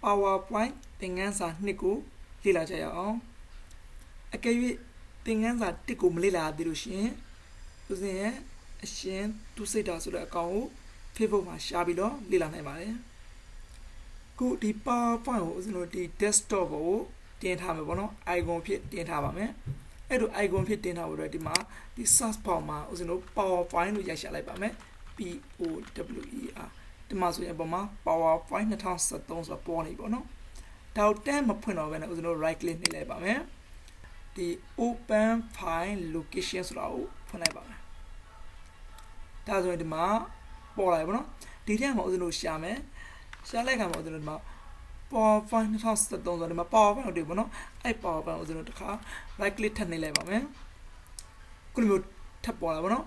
PowerPoint သင်ခန်းစာ2ကိုလေ့လာကြရအောင်အကယ်၍သင်ခန်းစာ1ကိုမလေ့လာသေးလို့ရှိရင်ဦးဇင်းရဲ့အရှင်သူစိတ်တာဆိုတဲ့အကောင့်ကို Facebook မှာရှားပြီးတော့လေ့လာနိုင်ပါတယ်ခုဒီ PowerPoint ကိုဦးဇင်းတို့ဒီ desktop ကိုတင်ထားမယ်ပေါ့နော် icon ဖြစ်တင်ထားပါမယ်အဲ့လို icon ဖြစ်တင်ထားဖို့တော့ဒီမှာဒီ search bar မှာဦးဇင်းတို့ PowerPoint လို့ရိုက်ရှာလိုက်ပါမယ် POWER ဒီမှာဆိုရင်အပေါ်မှာ PowerPoint 2013ဆိုတာပေါ်နေပေါ့နော်ဒါကိုတန်းမဖွင့်တော့ဘဲနဲ့ဦးဇင်းတို့ right click နှိပ်လိုက်ပါမယ်ဒီ open file location ဆိုတာကိုဖွင့်လိုက်ပါမယ်ဒါဆိုရင်ဒီမှာပေါ်လာပြီပေါ့နော်ဒီထဲမှာဦးဇင်းတို့ရှာမယ်ရှာလိုက်ခါမှာဦးဇင်းတို့ဒီမှာ PowerPoint 2013ဆိုတာဒီမှာ PowerPoint ကိုတွေ့ပေါ့နော်အဲ့ PowerPoint ကိုဦးဇင်းတို့တစ်ခါ right click ထပ်နှိပ်လိုက်ပါမယ်ခုလိုမျိုးထပ်ပေါ်လာပေါ့နော်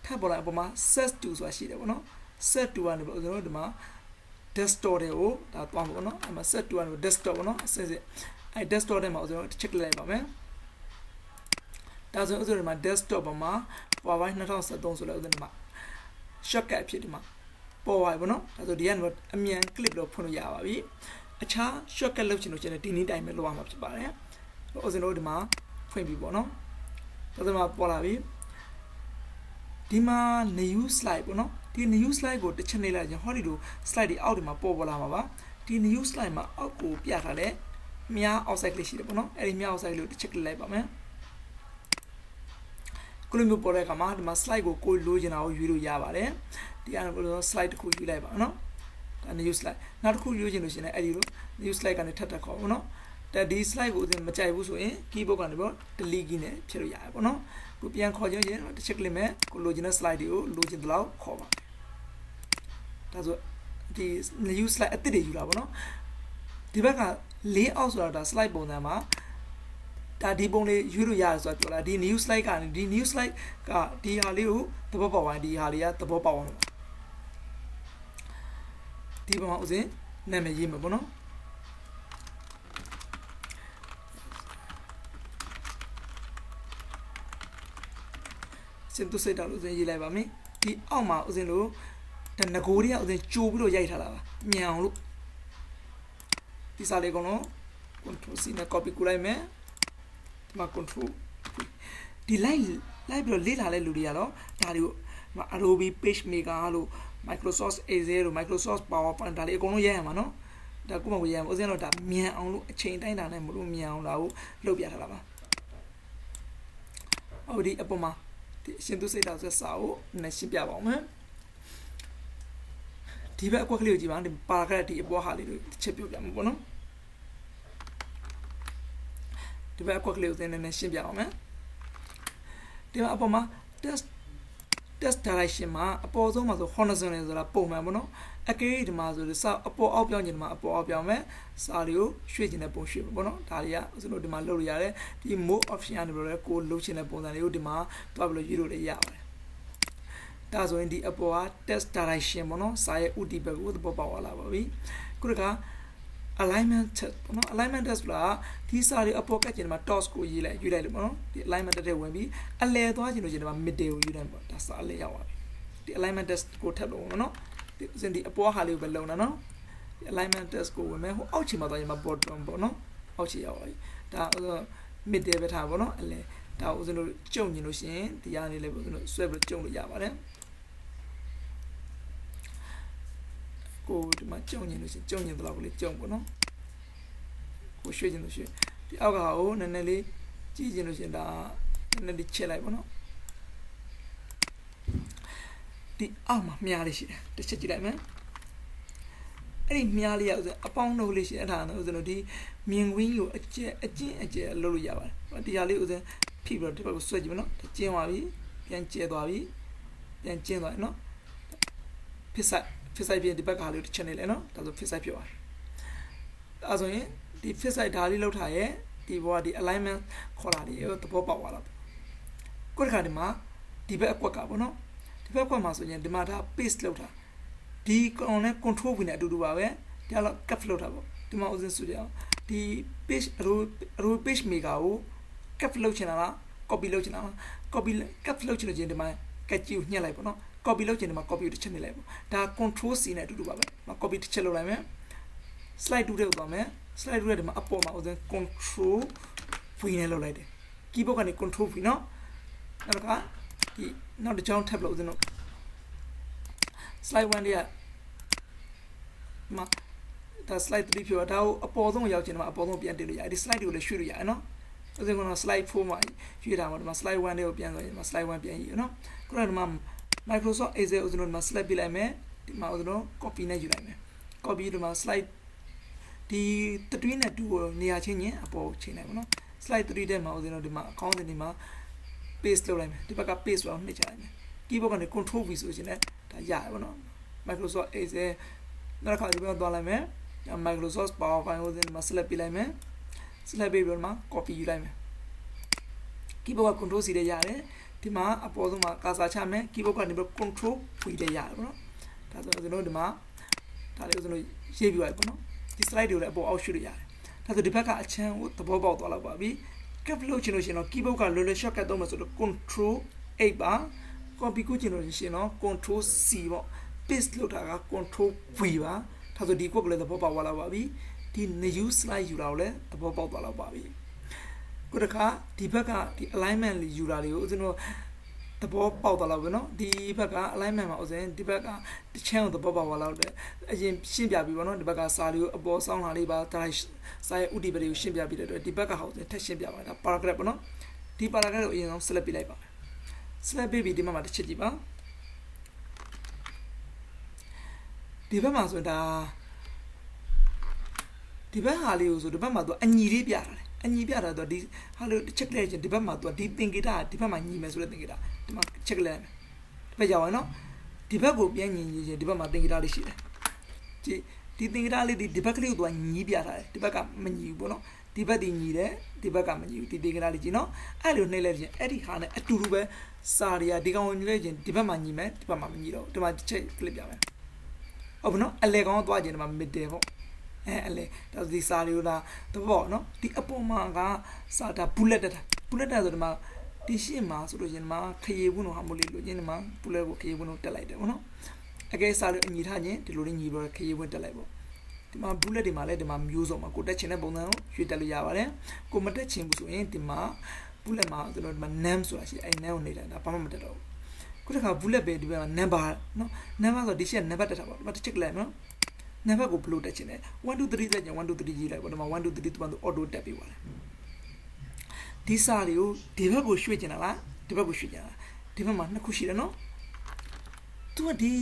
ထပ်ပေါ်လာအပေါ်မှာ set to ဆိုတာရှိတယ်ပေါ့နော် set to ကနေပေါ့ဦးဇင်းတို့ဒီမှာ desktop တွေကိုဒါသွားမှာပေါ့နော်အဲ့မှာ set to ကနေ desktop ပေါ့နော်အစစ်စစ်အဲ့ desktop ထဲမှာဦးဇင်းတို့ check လိုက်ပါမယ်ဒါဆိုဦးဇင်းတို့ဒီမှာ desktop ပေါ်မှာ PowerPoint 2013ဆိုလဲဦးဇင်းတို့ဒီမှာ shortcut အဖြစ်ဒီမှာပေါ်ပါပြီပေါ့နော်ဒါဆိုဒီကနေအမြန် clip လို့ဖွင့်လို့ရပါပြီအခြား shortcut လုပ်ချင်လို့ဒီနည်းတိုင်းပဲလုပ်ရမှာဖြစ်ပါတယ်ဦးဇင်းတို့ဒီမှာဖွင့်ပြီပေါ့နော်ဒါဆိုမှပေါ်လာပြီဒီမှာ new slide ပေါ့နော်ဒီ new slide ကိုတစ်ချက်နှိပ်လိုက်ရင်ဟောဒီလို slide တွေအောက်ဒီမှာပေါ်လာမှာပါဒီ new slide မှာအောက်ကိုပြထားလဲမြား outside လေးရှိတယ်ပေါ့နော်အဲ့ဒီမြား outside လေးကိုတစ်ချက်click လိုက်ပါမယ်ခုလိုမျိုးပေါ်တဲ့အခါမှာဒီမှာ slide ကိုလိုချင်တာကိုရွေးလို့ရပါတယ်ဒီအနေနဲ့ slide တစ်ခုရွေးလိုက်ပါနော်ဒါ new slide နောက်တစ်ခုရွေးချင်လို့ရှိရင်အဲ့ဒီလို new slide ကနေထပ်ခေါ်ပေါ့နော်ဒါဒီ slide ကိုဦးဇင်းမကြိုက်ဘူးဆိုရင် keyboard ကနေပေါ့ delete key နဲ့ဖြတ်လို့ရတယ်ပေါ့နော်ကိုပြန်ခေါ်ချင်ရင်တစ်ချက် click မယ်ကိုလိုချင်တဲ့ slide တွေကိုလိုချင်တဲ့လောက်ခေါ်ပါဒါဆိုဒီ new slide အသစ်တွေယူလာပေါ့နော်ဒီဘက်က layout ဆိုတာဒါ slide ပုံစံမှာဒါဒီပုံလေးရွေးလို့ရတယ်ဆိုတာပြောတာဒီ new slide ကနေဒီ new slide ကဒီဟာလေးကိုသဘောပေါက်သွားဒီဟာလေးကသဘောပေါက်အောင်လို့ဒီပုံမှာဦးစင်နာမည်ရေးမှာပေါ့နော်စင်သူစိတ်တော်လို့ဦးစင်ရေးလိုက်ပါမယ်ဒီအောက်မှာဦးစင်လို့ငကိုတွေကဦးစင်ကြိုးပြီးတော့ရိုက်ထားတာပါမြန်အောင်လို့ဒီစာလေးကောင်လုံး control C နဲ့ copy ကူလိုက်မယ်ဒီမှာ control ဒီ လိုက်ပြီးတော့လေးလာတဲ့လူတွေကတော့ဒါတွေကို Adobe Page Maker လို့ Microsoft Excel လို့ Microsoft PowerPoint ဒါလေးအကုန်လုံးရိုက်ရမှာနော်ဒါကိုမှကိုရိုက်ရမှာဦးစင်းတော့ဒါမြန်အောင်လို့အချိန်တိုင်းတာနဲ့မလို့မြန်အောင်လာကိုလုပ်ပြထားတာပါအော်ဒီအပေါ်မှာဒီအရှင်သူစိတ်တော်ဆက်စာကိုနည်းရှင်းပြပါအောင်မယ်ဒီဘက်အကွက်ကလေးကိုကြည့်ပါဒီပါခက်ဒီအပေါ်ဟာလေးကိုတစ်ချက်ပြောပြမှာပေါ့နော်ဒီဘက်အကွက်ကလေးကိုသင်နေရှင်းပြအောင်မယ်ဒီမှာအပေါ်မှာ test direction မှာအပေါ်ဆုံးမှာဆို horizontal ဆိုတာပုံမှန်ပေါ့နော်အကယ်၍ဒီမှာဆိုစာအပေါ်အောက်ပြောင်းခြင်းဒီမှာအပေါ်အောက်ပြောင်းမယ်စာတွေကိုရွှေ့ခြင်းနဲ့ပုံရွှေ့မယ်ပေါ့နော်ဒါတွေကကျွန်တော်ဒီမှာလုပ်လို့ရတယ်ဒီ more option ကနေပြီးတော့ကိုလုပ်ချင်တဲ့ပုံစံတွေကိုဒီမှာတွားပြီးလို့ရွေးလို့လည်းရပါတယ်ဒါဆိုရင်ဒီအပေါ်က test direction ပေါ့နော်စာရဲ့ဥတီဘက်ကိုသဘောပေါက်လာပါပြီခုတခါ alignment test ပေါ့နော် alignment test ဆိုတာဒီစာတွေအပေါ်ကကျင်ဒီမှာ toss ကိုရေးလိုက်လို့ပေါ့နော်ဒီ alignment test တွေဝင်ပြီးအလဲသွားခြင်းလို့ကျင်ဒီမှာ middle ကိုယူလိုက်ပေါ့ဒါစာအလဲရောက်ပါပြီဒီ alignment test ကိုထပ်လို့ပေါ့နော်ဒီစင်ဒီအပေါ်ဟာလေးကိုပဲလုံတာနော်ဒီ alignment test ကိုဝင်မယ်ဟိုအောက်ခြေမှာသွားရင်မှာ bottom ပေါ့နော်အောက်ခြေရောက်ပါပြီဒါ middle ပဲထားပေါ့နော်အလဲဒါဦးဇင်းတို့ကြုံကျင်လို့ရှိရင်ဒီကနေလည်းဦးဇင်းတို့ဆွဲပြီးကြုံလို့ရပါတယ်ကိုဒီမှာကြုံကျင်လို့ရှိရင်ကြုံကျင်တော့လေးကြုံပေါ့နော်ကိုရွှေ့ကျင်လို့ရှိရင်ဒီအောက်ကကိုနည်းနည်းလေးကြည့်ကျင်လို့ရှိရင်ဒါနည်းနည်းလေးချက်လိုက်ပေါ့နော်ဒီအောက်မှာမြားလေးရှိတယ်တစ်ချက်ကြည့်လိုက်မယ်အဲ့ဒီမြားလေးကဦးဇင်းအပေါင်းနှုတ်လေးရှိတယ်အဲ့ဒါနဲ့ဦးဇင်းတို့ဒီမြင်ကွင်းကိုအကျဲလုပ်လို့ရပါတယ်ဒီဟာလေးဦးဇင်းဖိပြီးတော့ဒီဘက်ကိုဆွဲကြည့်မယ်နော်ကျင်းသွားပြီပြန်ကျဲသွားပြီပြန်ကျင်းသွားပြီနော်ဖြစ်ဆိုင်ပြင်ဒီဘက်ကလေးတစ်ချက်နေလဲနော်ဒါဆိုဖြစ်ဆိုင်ဖြစ်သွားတယ်ဒါဆိုရင်ဒီဖြစ်ဆိုင်ဓာတ်လေးလောက်ထားရဲ့ဒီဘောကဒီ alignment ခေါ်တာလေးကိုသဘောပေါက်သွားတာကိုတစ်ခါဒီမှာဒီဘက်အကွက်ကပေါ့နော်ဒီဘက်အကွက်မှာဆိုရင်ဒီမှာဒါ paste လောက်တာဒီကောင်နဲ့ control ဝင်နေအတူတူပါပဲဒီကတော့ cut လောက်တာပေါ့ဒီမှာဥစဉ်ဆိုကြအောင်ဒီ page row page maker ကို cut လောက်ချင်တာလား copy လောက်ချင်တာလား cut လောက်ချင်လို့ချင်းဒီမှာကတ်ကြီးကိုညှက်လိုက်ပေါ့နော် copy လုပ်ချင်တယ်မှာ copy တစ်ချက်နေလိုက်ပေါ့ဒါ control C နဲ့အတူတူပါပဲ copy တစ်ချက်လုပ်လိုက်မယ် slide 2တဲ့ကိုသွားမယ် slide 2ရဲ့ဒီမှာအပေါ်မှာဥစဉ် control V နဲ့လုပ်လိုက်တယ် keyboard ကနေ control V เนาะနောက်တစ်ခါဒီနောက်တစ်ကြောင်း tab လို့ဥစဉ်တော့ slide 1တဲ့ကဒီမှာဒါ slide 3ဖြစ်တော့ဒါကိုအပေါ်ဆုံးရောက်ချင်တယ်မှာအပေါ်ဆုံးပြန်တင်လို့ရတယ်ဒီ slide တွေကိုလည်းရွှေ့လို့ရတယ်เนาะဥစဉ်ကတော့ slide 4မှာရွှေ့တာမှာဒီမှာ slide 1တဲ့ကိုပြန်ဆိုရင်ဒီမှာ slide 1ပြန်ယူเนาะခုနကဒီမှာ Microsoft Excel ဥစဉ်တော့ဒီမှာ select ပြလိုက်မယ်ဒီမှာဥစဉ်တော့ copy နဲ့ယူလိုက်မယ် copy ဒီမှာ slide ဒီ3နဲ့2ကိုနေရာချင်းချင်းအပေါ်ချိန်လိုက်ပါเนาะ slide 3တဲ့မှာဥစဉ်တော့ဒီမှာ account တွေမှာ paste လုပ်လိုက်မယ်ဒီဘက်က paste ဆိုတော့နှိပ်ချလိုက်မယ် keyboard ကနေ control V ဆိုရင်လည်းဒါရတယ်ပေါ့เนาะ Microsoft Excel နောက်တစ်ခါဒီဘက်သွားလိုက်မယ် Microsoft Powerpoint ကိုဒီမှာ select ပြလိုက်မယ် select ပြီးတော့ဒီမှာ copy ယူလိုက်မယ် keyboard က control C နဲ့ရတယ်ဒီမှာအပေါ်ဆုံးမှာ cursor ချမယ် keyboard ကနေ control V နဲ့ရတယ်ပေါ့เนาะဒါဆိုကျွန်တော်ဒီမှာဒါလေးကိုကျွန်တော်ရေးပြလိုက်ပေါ့เนาะဒီ slide တွေကိုလည်းအပေါ်အောက်ရွှေ့လို့ရတယ်ဒါဆိုဒီဘက်ကအချမ်းကိုသဘောပေါက်သွားလောက်ပါပြီ cap လုပ်ချင်လို့ရှိရင်တော့ keyboard ကလွယ်လွယ် shortcut သုံးမယ်ဆိုတော့ control 8ပါ copy ကိုချင်လို့ရှိရင်တော့ control C ပေါ့ paste လုပ်တာက control V ပါဒါဆိုဒီကွက်ကလည်းသဘောပေါက်သွားလောက်ပါပြီဒီ new slide ယူတာကိုလည်းသဘောပေါက်သွားလောက်ပါပြီခုတစ်ခါဒီဘက်ကဒီ alignment လေးယူတာလေးကိုဦးဇင်းတို့သဘောပေါက်သွားလောက်ပဲเนาะဒီဘက်က alignment မှာဦးဇင်းဒီဘက်ကတစ်ချမ်းကိုသဘောပေါက်သွားလောက်တယ်အရင်ရှင်းပြပြီးပေါ့เนาะဒီဘက်ကစာလေးကိုအပေါ်ဆောင်းလာလေးပါဒါစာရဲ့ဥတီပတွေကိုရှင်းပြပြီးတဲ့အတွက်ဒီဘက်ကဟောဦးဇင်းထပ်ရှင်းပြပါတာ paragraph ပေါ့เนาะဒီ paragraph ကိုအရင်ဆုံး select ပြလိုက်ပါမယ် select ပြီးဒီမှာတစ်ချက်ကြည့်ပါဒီဘက်မှာဆိုဒါဒီဘက်ဟာလေးကိုဆိုဒီဘက်မှာသူအညီလေးပြတာလေအညီပြတာတော့ဒီဟာလို့တစ်ချက်လိုက်ချင်းဒီဘက်မှာသူဒီသင်္ကေတဒီဘက်မှာညီမယ်ဆိုတဲ့သင်္ကေတဒီမှာချက်လိုက်မယ်ဒီဘက်ရောက်ရနော်ဒီဘက်ကိုပြန်ညီချင်းဒီဘက်မှာသင်္ကေတလေးရှိတယ်ဒီသင်္ကေတလေးဒီဘက်ကလေးကိုသူကညီပြထားတယ်ဒီဘက်ကမညီဘူးပေါ့နော်ဒီဘက်ဒီညီတယ်ဒီဘက်ကမညီဘူးဒီသင်္ကေတလေးကြည့်နော်အဲ့လိုနှိမ့်လိုက်ချင်းအဲ့ဒီဟာနဲ့အတူတူပဲစာတွေကဒီကောင်ညီလိုက်ချင်းဒီဘက်မှာညီမယ်ဒီဘက်မှာမညီတော့ဒီမှာချက်ကလစ်ပြမယ်ဟုတ်ပြီနော်အလေကောင်သွားချင်းဒီမှာ middle ပေါ့အလေဒါဒီစာရီလာတဘောနော်ဒီအပေါ်မှာကစာတာ bullet တက်တာ bullet တက်ဆိုဒီမှာဒီရှင်းမှာဆိုလို့ရှင်ဒီမှာခရီးဘူးနော်ဟာမို့လေးလို့ချင်းဒီမှာ bullet ကိုခရီးဘူးနော်တက်လိုက်တယ်ပေါ့နော်အကဲစာရီအညီထားချင်းဒီလိုလေးညီပြီးတော့ခရီးဘူးတက်လိုက်ပေါ့ဒီမှာ bullet တွေမှာလည်းဒီမှာမျိုးစုံမှာကိုတက်ချင်တဲ့ပုံစံကိုရွေးတက်လို့ရပါတယ်ကိုမတက်ချင်ဘူးဆိုရင်ဒီမှာ bullet မှာကျွန်တော်ဒီမှာ name ဆိုတာရှိအဲ့ name ကိုနေလိုက်တာဘာမှမတက်တော့ဘူးခုတစ်ခါ bullet ပဲဒီဘက်မှာ number နော် number ဆိုဒီရှင်း number တက်တာပေါ့ဒီမှာတစ်ချက်လိုက်နော်နံပါတ်ကိုဘလို့တက်ချင်တယ်1 2 3တက်ချင်1 2 3ရေးလိုက်ပေါ့ဒီမှာ1 2 3သူက auto တက်ပြီးသွားတယ်ဒီစာတွေကိုဒီဘက်ကိုရွှေ့ချင်တာလားဒီဘက်ကိုရွှေ့ချင်တာဒီဘက်မှာနှစ်ခုရှိတယ်နော်သူကဒီ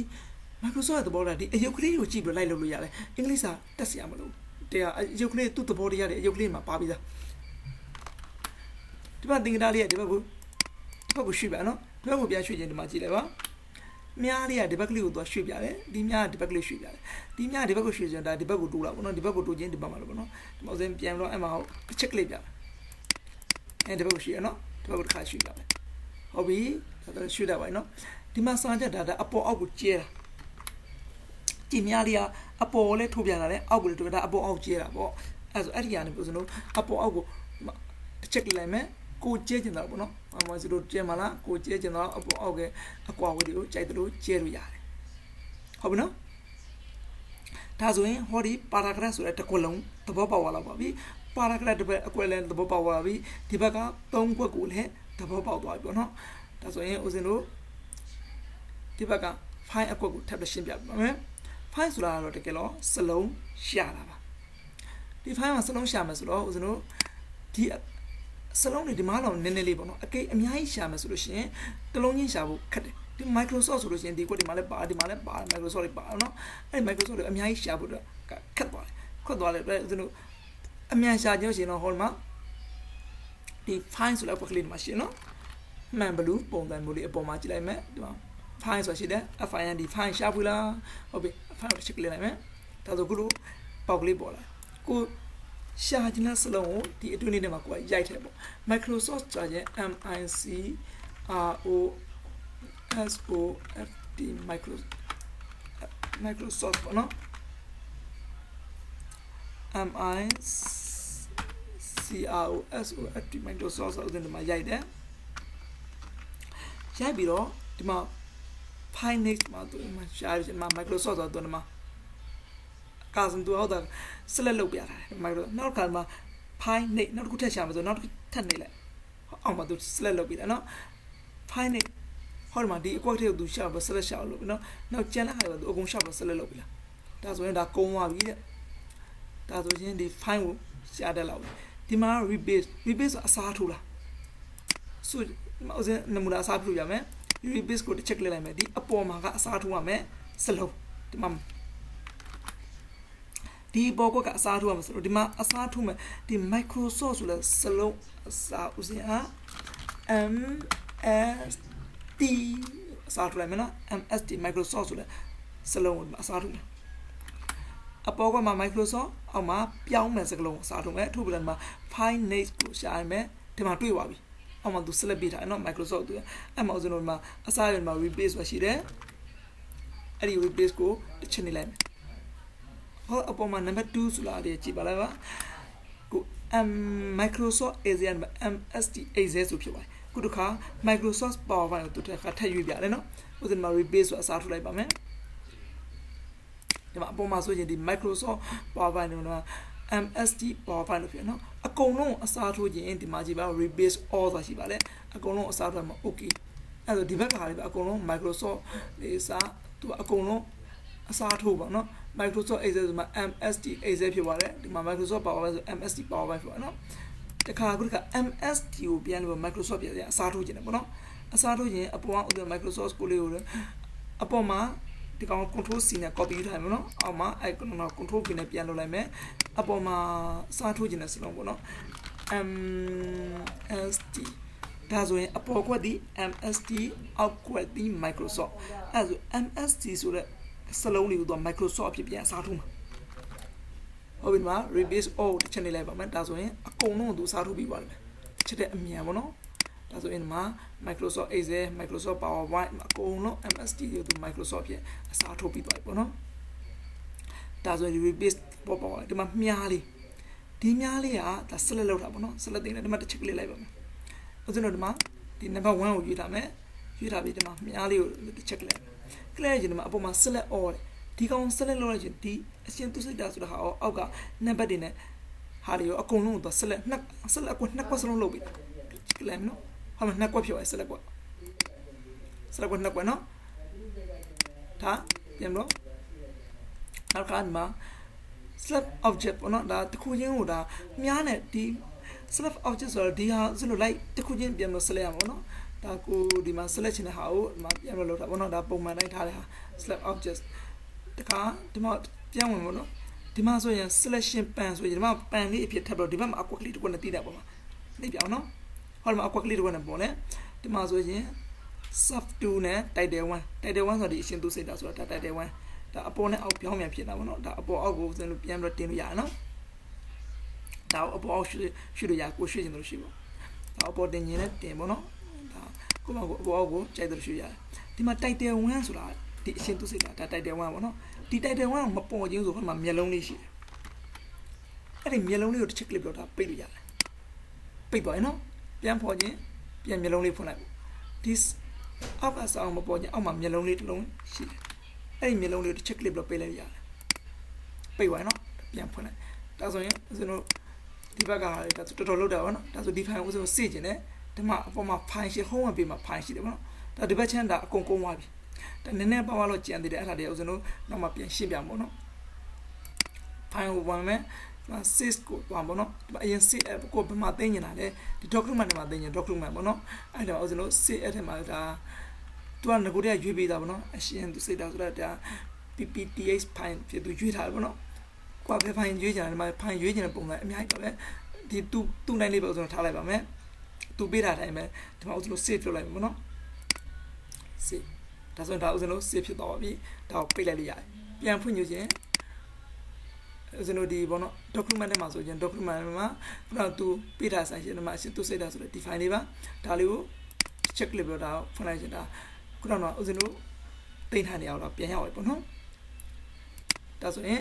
Microsoft ရဲ့သဘောတရားဒီအယုတ်ကလေးကိုကြည့်ပြီးလိုက်လုပ်လို့ရတယ်အင်္ဂလိပ်စာတက်စရာမလိုတရားအယုတ်ကလေးသူ့သဘောတရားတွေအယုတ်ကလေးမှာပါပြီးသားဒီမှာသင်္ကေတလေးကဒီဘက်ကိုရွှေ့ပါနော်ဒီဘက်ကိုပြန်ရွှေ့ချင်ဒီမှာကြည့်လိုက်ပါမြားလေးကဒီဘက်ကလေးကိုသွားရွှေ့ပြတယ်ဒီမြားကဒီဘက်ကလေးရွှေ့ပြတယ်ဒီမြားကဒီဘက်ကိုရွှေ့ချင်ဒါဒီဘက်ကိုတိုးလာပေါ့နော်ဒီဘက်ကိုတိုးချင်းဒီဘက်မှာလို့ပေါ့နော်ဒီမှာဥစဉ်ပြန်တော့အဲ့မှာတစ်ချက်ကလေးပြတယ်ဒီဘက်ကိုရွှေ့ရနော်ဒီဘက်ကိုတစ်ခါရွှေ့ပြတယ်ဟုတ်ပြီဒါရွှေ့တာပါနော်ဒီမှာစာချက်ဒါအပေါ်အောက်ကိုကျဲတာဒီမြားလေးကအပေါ်လည်းထိုးပြတာလေအောက်ကိုလည်းထိုးပြတာအပေါ်အောက်ကျဲတာပေါ့အဲ့ဆိုအဲ့ဒီကနေပြောစလို့အပေါ်အောက်ကိုတစ်ချက်လိုက်မယ်ကိုကျဲကျင်တာပေါ့နော်အမစီတို့ကျဲမလားကိုကျဲကျင်တော့အပေါ်အောက်ကအကွာဝေးတွေကိုကြိုက်တယ်လို့ကျဲလို့ရတယ်ဟုတ်ပြီနော်ဒါဆိုရင်ဟောဒီ paragraph ဆိုတဲ့တစ်ခွက်လုံးသဘောပေါက်သွားပါပြီ paragraph တစ်ပတ်အကွက်လည်းသဘောပေါက်သွားပြီဒီဘက်က3ခွက်ကိုလည်းသဘောပေါက်သွားပြီပေါ့နော်ဒါဆိုရင်ဦးဇင်းတို့ဒီဘက်က file အကွက်ကိုထပ်ပြီးရှင်းပြပါမယ် file ဆိုတာကတော့တကယ်တော့စလုံးရှာတာပါဒီ file မှာစလုံးရှာမယ်ဆိုတော့ဦးဇင်းတို့ဒီစလုံးတွေဒီမှာတော့နည်းနည်းလေးပေါ့နော်အကိအများကြီးရှာမယ်ဆိုလို့ရှိရင်တလုံးချင်းရှာဖို့ခက်တယ်ဒီ Microsoft ဆိုလို့ရှိရင်ဒီကွက်ဒီမှာလည်းပါဒီမှာလည်းပါ Microsoft တွေပါနော်အဲ့ Microsoft တွေအများကြီးရှာဖို့တော့ခက်သွားတယ်ခက်သွားတယ်ပဲကျွန်တော်အမြန်ရှာကြရှင်တော့ဟောမှာဒီ file ဆိုတဲ့ကွက်ကလေးဒီမှာရှိနော်မှန်ဘလူးပုံစံမျိုးလေးအပေါ်မှာကြည့်လိုက်မယ်ဒီမှာ file ဆိုတာရှိတယ် find file ရှာဖွေလားဟုတ်ပြီ file ကိုချက်ကလေးလိုက်မယ်ဒါဆိုခုလိုပေါက်ကလေးပေါ်လာကိုရှာချင်တဲ့စလုံးကိုဒီအတွင်းလေးထဲမှာကိုယ်ရိုက်ထည့်ပေါ့ Microsoft ကြာရင် MICROSOFT Microsoft ပေါ့နော် MICROSOFT Microsoft ဆိုတဲ့နေရာမှာရိုက်တယ်ရိုက်ပြီးတော့ဒီမှာ file next မှာသူမှာရှာရမှာ Microsoft ဆိုတော့ဒီမှာ ကာစံသူဟောတာဆက်လက်လုပ်ပြတာမိုက်တော့နောက်တစ်ခါမှာဖိုင်းနေနောက်တစ်ခုထပ်ရှာမှာဆိုနောက်တစ်ခုထပ်နေလိုက်အောင်မှာသူဆက်လက်လုပ်ပြတယ်နော်ဖိုင်းနေဟောဒီမှာဒီအကွက်ထဲကိုသူရှာပြီးဆက်လက်ရှာလို့နော်နောက်ကျန်တဲ့ခါကျတော့သူအကုန်ရှာပြီးဆက်လက်လုပ်ပြလားဒါဆိုရင်ဒါကုန်းသွားပြီတဲ့ဒါဆိုရင်ဒီဖိုင်းကိုရှာတက်လောက်ဒီမှာ rebase အစားထိုးလားဆိုဥစဉ်နမူနာအစားထိုးရမယ် rebase ကိုတစ်ချက်လိုက်လိုက်မယ်ဒီအပေါ်မှာကအစားထိုးရမယ်စလုံးဒီမှာဒီဘောကကအစားထိုးရမယ်ဆိုတော့ဒီမှာအစားထိုးမယ်ဒီ Microsoft ဆိုလဲစလုံးအစားဥစဉ်ဟာ MST အစားထိုးလိုက်မယ်နော် MST Microsoft ဆိုလဲစလုံးအစားထိုးမယ်အပေါ်ကမှာ Microsoft အောက်မှာပြောင်းမယ်စကလုံးအစားထိုးမယ်ထို့ပြန်မှာ File Name ကိုရှာရမယ်ဒီမှာတွေ့ပါပြီအောက်မှာသူ select ပေးထားတယ်နော် Microsoft သူအဲ့မှာဥစဉ်တော့မှာအစားရမှာ replace ဆိုရှိတယ်အဲ့ဒီ replace ကိုတစ်ချက်နေလိုက်မယ်ဟောအပေါ်မှာ number 2ဆိုလာတယ်ကြည့်ပါလားပါကို Microsoft Azure MST Azure ဆိုဖြစ်ပါတယ်ခုတစ်ခါ Microsoft Powerpoint ကိုသူတစ်ခါထပ်ရွေးပြတယ်နော်ဥစဉ်မှာ replace ဆိုအစားထိုးလိုက်ပါမယ်ဒီမှာအပေါ်မှာဆိုရင်ဒီ Microsoft Powerpoint မှာ MST Powerpoint လို့ဖြစ်နော်အကုန်လုံးအစားထိုးခြင်းဒီမှာကြည့်ပါ rebase all ဆိုတာရှိပါလေအကုန်လုံးအစားထိုးမှာ okay အဲ့တော့ဒီဘက်ကဟာလေးပဲအကုန်လုံး Microsoft လေးစားသူအကုန်လုံးအစားထိုးပါနော် Microsoft Excel ဆိုမှာ MST Excel ဖြစ်ပါတယ်ဒီမှာ Microsoft Powerpoint ဆို MST Powerpoint ဖြစ်ပါနော်တခါခုက MST ကိုပြန်လို့ Microsoft ပြန်အစားထိုးခြင်းတယ်ပေါ့နော်အစားထိုးခြင်းအပေါ်က Microsoft ကိုလေးကိုအပေါ်မှာဒီကောင် control C နဲ့ copy ထားမယ်နော်အောက်မှာအဲ့ကတော့ control V နဲ့ပြန်လုပ်လိုက်မယ်အပေါ်မှာစားထိုးခြင်းနဲ့စလုံးပေါ့နော် MST ဒါဆိုရင်အပေါ်ကွက်ဒီ MST အောက်ကွက်ဒီ Microsoft အဲ့ဆို MST ဆိုတဲ့စလုံးလေးကိုတော့ Microsoft အဖြစ်ပြန်စားထိုးမှာဟုတ်ပြီမှာ rebase all တစ်ချက်နေလိုက်ပါမယ်ဒါဆိုရင်အကုန်လုံးကိုသူစားထိုးပြီးပါလိမ့်မယ်တစ်ချက်တဲ့အမြန်ပေါ့နော်ဒါဆိုရင်မှာ Microsoft Excel Microsoft PowerPoint အကုန်လုံး MST ကိုသူ Microsoft ရဲ့အစားထိုးပြီးသွားပြီပေါ့နော်ဒါဆိုရင် rebase ပေါ်ဒီမှာမြားလေးဒီမြားလေးကဒါ select လောက်တာပေါ့နော် select တင်တယ်ဒီမှာတစ်ချက်ကလေးလိုက်ပါမယ်ဥစဉ်တော့ဒီမှာဒီ number 1ကိုရွေးထားမယ်ရွေးထားပြီးဒီမှာမြားလေးကိုတစ်ချက်ကလေးလိုက်ခြင်းဒီမှာအပေါ်မှာ select all ဒီကောင် select လုပ်လိုက်ခြင်းဒီအရှင်သူစိတ်တာဆိုတာဟာအောက်က number တွေနဲ့ဟာတွေရောအကုန်လုံးကိုသူ select နှစ် select ကိုနှစ်ကွက်စလုံးလုပ်ပြီးချက်ကလိုက်မယ်နော်ဟာမနှစ်ကွက်ဖြစ်သွား select ကွက် select ကွက်နှစ်ကွက်နော်ဒါပြန်လို့နောက်ခါမှာ select object ပေါ့နော်ဒါတစ်ခုချင်းကိုဒါမြားနဲ့ဒီ select object ဆိုတော့ဒီဟာဆိုလို့ like တစ်ခုချင်းပြန်လို့ select ရမှာပေါ့နော်ဒါကိုဒီမှာ select ချင်တဲ့ဟာကိုဒီမှာပြန်လို့လုပ်တာပေါ့နော်ဒါပုံမှန်တိုင်းထားတဲ့ဟာ select object တခါဒီမှာပြန်ဝင်ပေါ့နော်ဒီမှာဆိုရင် selection pan ဆိုရင်ဒီမှာ pan လေးအဖြစ်ထပ်ပြီးတော့ဒီဘက်မှာအကွက်ကလေးတစ်ခုနဲ့တည်တာပေါ့မှာနေပြောင်းနော်ဟောဒီမှာအကွက်ကလေးတစ်ခုနဲ့ပေါ့လေဒီမှာဆိုရင် sub 2နဲ့ title 1 title 1ဆိုတော့ဒီအရှင်သူစိတ်တာဆိုတာဒါ title 1ဒါအပေါ်နဲ့အောက်ပြောင်းပြန်ဖြစ်တာပေါ့နော်ဒါအပေါ်အောက်ကိုပြန်ပြီးတော့တင်လို့ရတယ်နော်ဒါအပေါ်အောက်ရွှေ့လို့ရကိုရွှေ့ချင်လို့ရှိပေါ့ဒါအပေါ်တင်ရင်လည်းတင်ပေါ့နော်ဒါကိုမကိုအပေါ်အောက်ကိုကြိုက်တယ်လို့ရွှေ့ရတယ်ဒီမှာ title 1ဆိုတာဒီအရှင်သူစိတ်တာဒါ title 1ပေါ့နော်ဒီ title 1ကိုမပေါ်ချင်းဆိုဟိုမှာမျက်လုံးလေးရှိတယ်အဲ့ဒီမျက်လုံးလေးကိုတစ်ချက်ကလစ်ပြီးတော့ပိတ်လို့ရတယ်ပိတ်သွားရင်နော်ပြန်ပေါ်ချင်းပြန်မျက်လုံးလေးဖွင့်လိုက်ဒီအောက်ကစောင်းမပေါ်ချင်းအောက်မှာမျက်လုံးလေးတစ်လုံးရှိတယ်အဲ့ဒီမျက်လုံးလေးကိုတစ်ချက်ကလစ်ပြီးတော့ပိတ်လိုက်ရတယ်ပိတ်သွားရင်နော်ပြန်ဖွင့်လိုက်ဒါဆိုရင်ဦးဇင်းတို့ဒီဘက်ကဒါတော်တော်လောက်တာပေါ့နော်ဒါဆိုဒီ file ကိုဦးဇင်းတို့စေ့ကျင်တယ်ဒီမှာအပေါ်မှာ file ရှိ home မှာပေးမှာ file ရှိတယ်ပေါ့နော်ဒါဒီဘက်ချမ်းဒါအကုန်ကုန်သွားပြီဒါနည်းနည်းပါးပါးတော့ကြံသေးတယ်အဲ့ဒါတွေဦးဇင်းတို့နောက်မှပြန်ရှင်းပြမှာပေါ့နော် file ကိုဝင်မယ်sys ကိုသွားပေါ့နော်ဒီမှာအရင် sys app ကိုဘယ်မှာသိနေတာလဲဒီ document တွေမှာသိရင် document ပေါ့နော်အဲ့ဒါဦးဇင်းတို့ sys app ထဲမှာဒါသူကငကိုတည်းရွေးပေးတာပေါ့နော်အရှင်သူစိတ်တာဆိုတော့ဒါ ppth file ဖြစ်သူရွေးထားတယ်ပေါ့နော်ကွာပဲ file ရွေးကြတယ်ဒီမှာ file ရွေးကြတဲ့ပုံစံအများကြီးပါပဲဒီသူ့နိုင်လေးပဲဦးဇင်းတို့ထားလိုက်ပါမယ်သူပေးထားတိုင်းပဲဒီမှာဦးဇင်းတို့ save လုပ်လိုက်ပါပေါ့နော် save ဒါဆိုရင်ဒါဦးဇင်းတို့ save ဖြစ်သွားပါပြီဒါကိုပိတ်လိုက်လို့ရတယ်ပြန်ဖွင့်ညွှန်ခြင်းဦးဇင်းတို့ဒီပေါ့နော် document ထဲမှာဆိုရင် document မှာခုနကသူပေးထားဆိုင်ရှင်ဒီမှာအရှင်သူစိတ်တာဆိုတော့ define လေးပါဒါလေးကို check လေးပြီးတော့ဖွင့်လိုက်ချင်တာခုနကဦးဇင်းတို့တင်ထားနေအောင်တော့ပြန်ရောက်ပြီပေါ့နော်ဒါဆိုရင်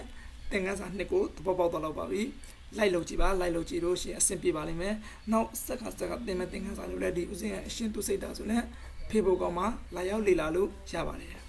သင်ခန်းစာနှစ်ကိုသဘောပေါက်တော့လောက်ပါပြီလိုက်လုပ်ကြည့်ပါလိုက်လုပ်ကြည့်လို့ရှိရင်အဆင်ပြေပါလိမ့်မယ်နောက်စက်ကသင်မဲ့သင်ခန်းစာလို့လည်းဒီဦးဇင်းရဲ့အရှင်သူစိတ်တာဆိုလည်း Facebook ကောင်မှာလာရောက်လေ့လာလို့ရပါတယ်